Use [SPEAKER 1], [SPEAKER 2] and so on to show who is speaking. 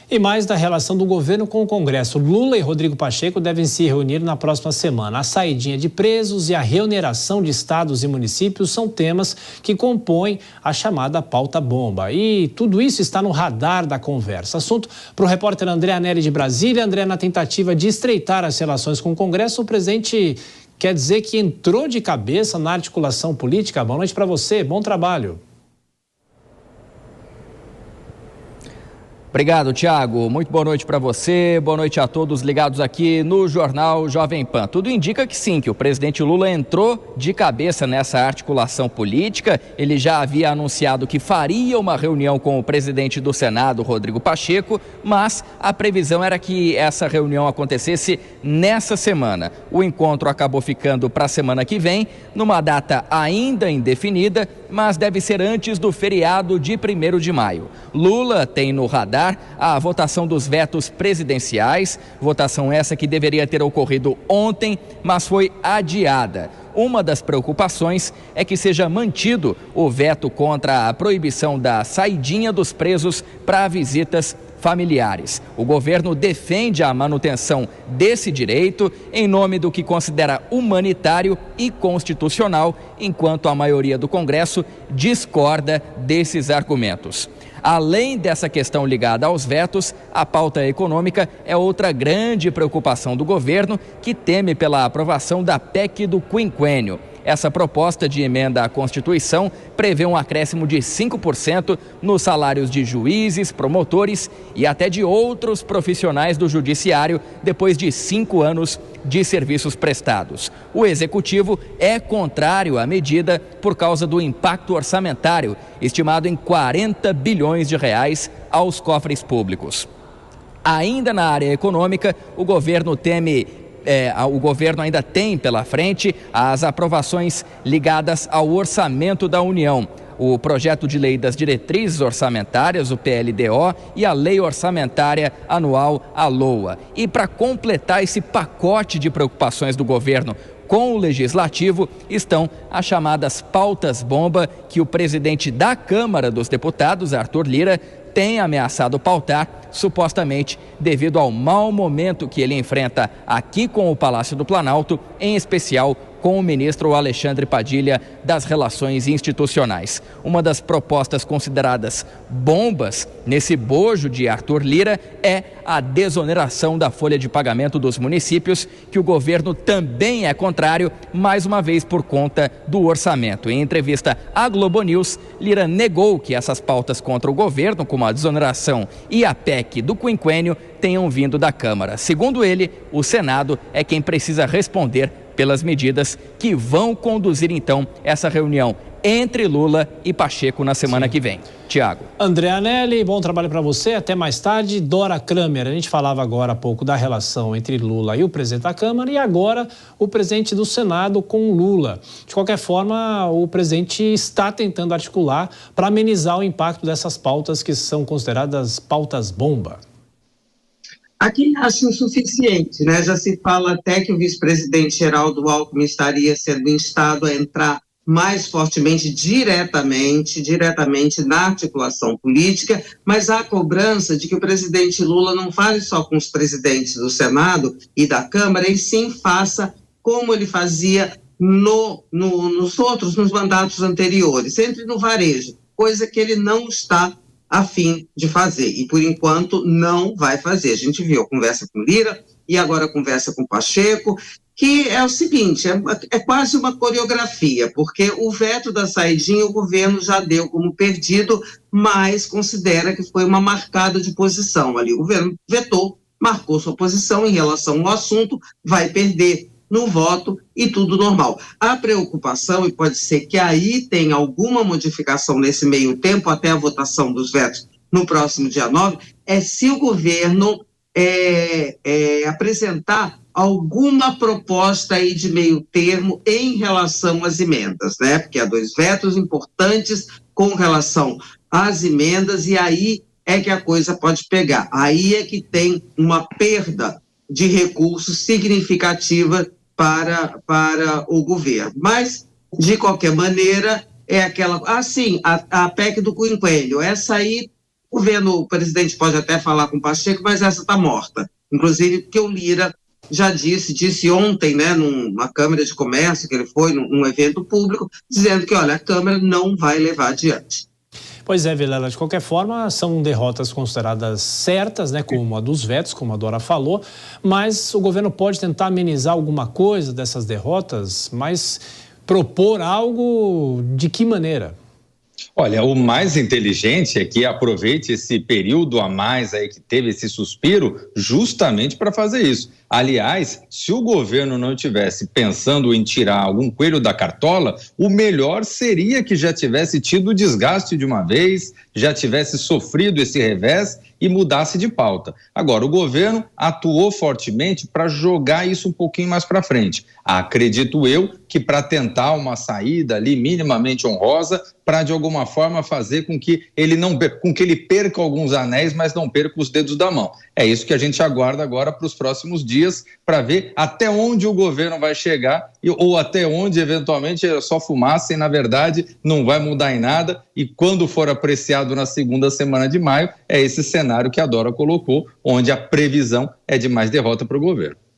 [SPEAKER 1] E mais da relação do governo com o Congresso. Lula e Rodrigo Pacheco devem se reunir na próxima semana. A saidinha de presos e a reoneração de estados e municípios são temas que compõem a chamada pauta bomba. E tudo isso está no radar da conversa. Assunto para o repórter André Anelli de Brasília. André, na tentativa de estreitar as relações com o Congresso, o presidente quer dizer que entrou de cabeça na articulação política. Boa noite para você, bom trabalho.
[SPEAKER 2] Obrigado, Thiago. Muito boa noite para você, boa noite a todos ligados aqui no Jornal Jovem Pan. Tudo indica que sim, que o presidente Lula entrou de cabeça nessa articulação política. Ele já havia anunciado que faria uma reunião com o presidente do Senado, Rodrigo Pacheco, mas a previsão era que essa reunião acontecesse nessa semana. O encontro acabou ficando para a semana que vem, numa data ainda indefinida, mas deve ser antes do feriado de 1º de maio. Lula tem no radar a votação dos vetos presidenciais, votação essa que deveria ter ocorrido ontem, mas foi adiada. Uma das preocupações é que seja mantido o veto contra a proibição da saidinha dos presos para visitas familiares. O governo defende a manutenção desse direito em nome do que considera humanitário e constitucional, enquanto a maioria do Congresso discorda desses argumentos. Além dessa questão ligada aos vetos, a pauta econômica é outra grande preocupação do governo, que teme pela aprovação da PEC do quinquênio. Essa proposta de emenda à Constituição prevê um acréscimo de 5% nos salários de juízes, promotores e até de outros profissionais do judiciário depois de 5 anos de serviços prestados. O executivo é contrário à medida por causa do impacto orçamentário, estimado em 40 bilhões de reais aos cofres públicos. Ainda na área econômica, o governo ainda tem pela frente as aprovações ligadas ao orçamento da União. O projeto de lei das diretrizes orçamentárias, o PLDO, e a lei orçamentária anual, a LOA. E para completar esse pacote de preocupações do governo com o legislativo, estão as chamadas pautas bomba, que o presidente da Câmara dos Deputados, Arthur Lira, tem ameaçado pautar, supostamente devido ao mau momento que ele enfrenta aqui com o Palácio do Planalto, em especial com o ministro Alexandre Padilha das Relações Institucionais. Uma das propostas consideradas bombas nesse bojo de Arthur Lira é a desoneração da folha de pagamento dos municípios, que o governo também é contrário, mais uma vez por conta do orçamento. Em entrevista à Globo News, Lira negou que essas pautas contra o governo, como a desoneração e a PEC do quinquênio, tenham vindo da Câmara. Segundo ele, o Senado é quem precisa responder pelas medidas que vão conduzir, então, essa reunião entre Lula e Pacheco na semana que vem. Tiago.
[SPEAKER 1] André Anelli, bom trabalho para você. Até mais tarde. Dora Kramer, a gente falava agora há pouco da relação entre Lula e o presidente da Câmara e agora o presidente do Senado com Lula. De qualquer forma, o presidente está tentando articular para amenizar o impacto dessas pautas que são consideradas pautas bomba.
[SPEAKER 3] Aqui acho insuficiente, né? Já se fala até que o vice-presidente Geraldo Alckmin estaria sendo instado a entrar mais fortemente, diretamente na articulação política, mas há a cobrança de que o presidente Lula não fale só com os presidentes do Senado e da Câmara, e sim faça como ele fazia nos mandatos anteriores, entre no varejo, coisa que ele não está a fim de fazer, e por enquanto não vai fazer. A gente viu a conversa com Lira e agora a conversa com Pacheco, que é o seguinte, é quase uma coreografia, porque o veto da saidinha o governo já deu como perdido, mas considera que foi uma marcada de posição ali. O governo vetou, marcou sua posição em relação ao assunto, vai perder no voto e tudo normal. A preocupação, e pode ser que aí tenha alguma modificação nesse meio tempo, até a votação dos vetos no próximo dia 9, é se o governo apresentar alguma proposta aí de meio termo em relação às emendas, né? Porque há 2 vetos importantes com relação às emendas, e aí é que a coisa pode pegar. Aí é que tem uma perda de recursos significativa para o governo. Mas, de qualquer maneira, é aquela... a PEC do quinquênio, essa aí o presidente pode até falar com o Pacheco, mas essa está morta. Inclusive porque o Lira já disse ontem, né, numa Câmara de Comércio, que ele foi num evento público, dizendo que, olha, a Câmara não vai levar adiante.
[SPEAKER 1] Pois é, Vilela, de qualquer forma, são derrotas consideradas certas, né, como a dos vetos, como a Dora falou, mas o governo pode tentar amenizar alguma coisa dessas derrotas, mas propor algo de que maneira?
[SPEAKER 4] Olha, o mais inteligente é que aproveite esse período a mais aí que teve esse suspiro justamente para fazer isso. Aliás, se o governo não estivesse pensando em tirar algum coelho da cartola, o melhor seria que já tivesse tido o desgaste de uma vez, já tivesse sofrido esse revés e mudasse de pauta. Agora, o governo atuou fortemente para jogar isso um pouquinho mais para frente. Acredito eu que para tentar uma saída ali minimamente honrosa, para de alguma forma fazer com que ele perca alguns anéis, mas não perca os dedos da mão. É isso que a gente aguarda agora para os próximos dias, para ver até onde o governo vai chegar ou até onde eventualmente é só fumaça e na verdade não vai mudar em nada, e quando for apreciado na segunda semana de maio, é esse cenário que a Dora colocou, onde a previsão é de mais derrota para o governo.